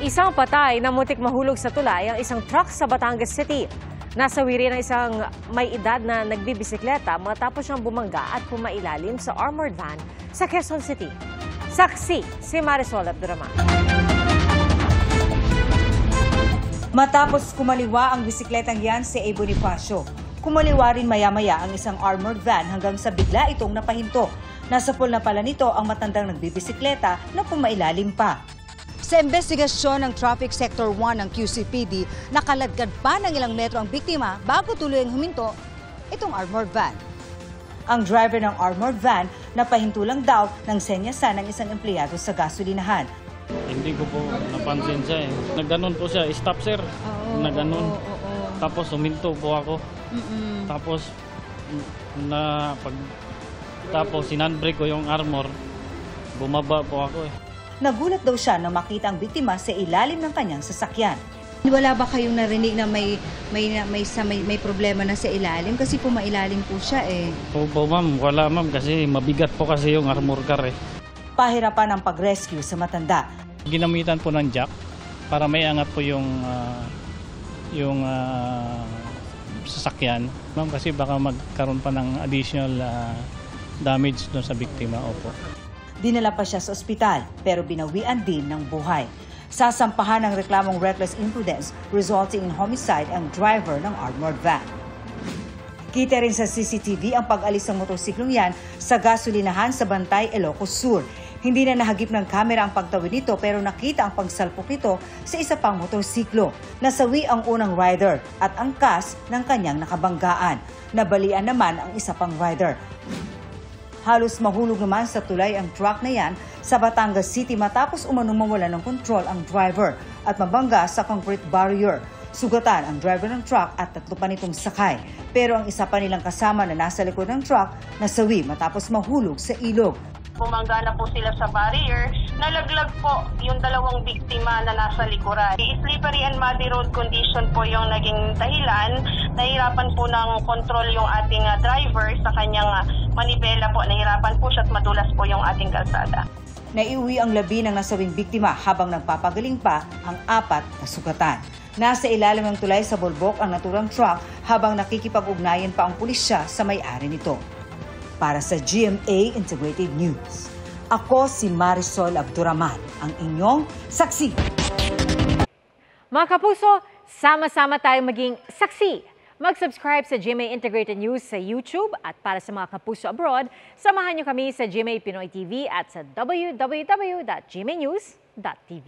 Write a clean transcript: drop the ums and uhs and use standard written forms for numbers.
Isang patay na muntik mahulog sa tulay ang isang truck sa Batangas City. Nasawi rin ang isang may edad na nagbibisikleta matapos siyang bumangga at pumailalim sa armored van sa Quezon City. Saksi si Marisol Abduraman. Matapos kumaliwa ang bisikletang yan si A. Bonifacio, kumaliwa rin maya-maya ang isang armored van hanggang sa bigla itong napahinto. Nasa pool na pala nito ang matandang nagbibisikleta na pumailalim pa. Sa investigasyon ng Traffic Sector 1 ng QCPD, nakaladkad pa ng ilang metro ang biktima bago tuluyang huminto itong armored van. Ang driver ng armored van napahinto lang daw ng senyasan ng isang empleyado sa gasolinahan. Hindi ko po napansin siya eh. Nagganon po siya, stop sir. Nagganon. Tapos huminto po ako. Tapos sinandbrake ko yung armor. Bumaba po ako eh. Nagulat daw siya nang makita ang biktima sa ilalim ng kanyang sasakyan. Wala ba kayong narinig na may problema na sa ilalim? Kasi po mailalim po siya eh. Po ma'am, wala ma'am kasi mabigat po kasi yung armor car eh. Pahirapan ang pag-rescue sa matanda. Ginamitan po ng jack para may angat po yung sasakyan. Ma'am kasi baka magkaroon pa ng additional damage doon sa biktima. Opo. Dinala pa siya sa ospital pero binawian din ng buhay. Sasampahan ng reklamong reckless imprudence resulting in homicide ang driver ng armored van. Kita rin sa CCTV ang pag-alis ng motorsiklong yan sa gasolinahan sa Bantay, Ilocos Sur. Hindi na nahagip ng kamera ang pagtawid nito pero nakita ang pagsalpok nito sa isa pang motorsiklo. Nasawi ang unang rider at angkas ng kanyang nakabanggaan. Nabalian naman ang isa pang rider. Halos mahulog naman sa tulay ang truck na yan sa Batangas City matapos umanong mawala ng kontrol ang driver at mabangga sa concrete barrier. Sugatan ang driver ng truck at 3 pa nitong sakay. Pero ang isa pa nilang kasama na nasa likod ng truck nasawi matapos mahulog sa ilog. Bumangga na po sila sa barrier, nalaglag po yung 2 biktima na nasa likuran. Slippery and muddy road condition po yung naging dahilan. Nahirapan po ng control yung ating driver sa kanyang manibela po. Nahirapan po siya at madulas po yung ating kalsada. Naiuwi ang labi ng nasawing biktima habang nagpapagaling pa ang 4 na sugatan. Nasa ilalim ng tulay sa bulbok ang naturang truck habang nakikipag-ugnayan pa ang pulisya sa may-ari nito. Para sa GMA Integrated News, ako si Marisol Abduraman, ang inyong saksi. Mga kapuso, sama-sama tayong maging saksi. Mag-subscribe sa GMA Integrated News sa YouTube at para sa mga kapuso abroad, samahan niyo kami sa GMA Pinoy TV at sa www.gmanews.tv.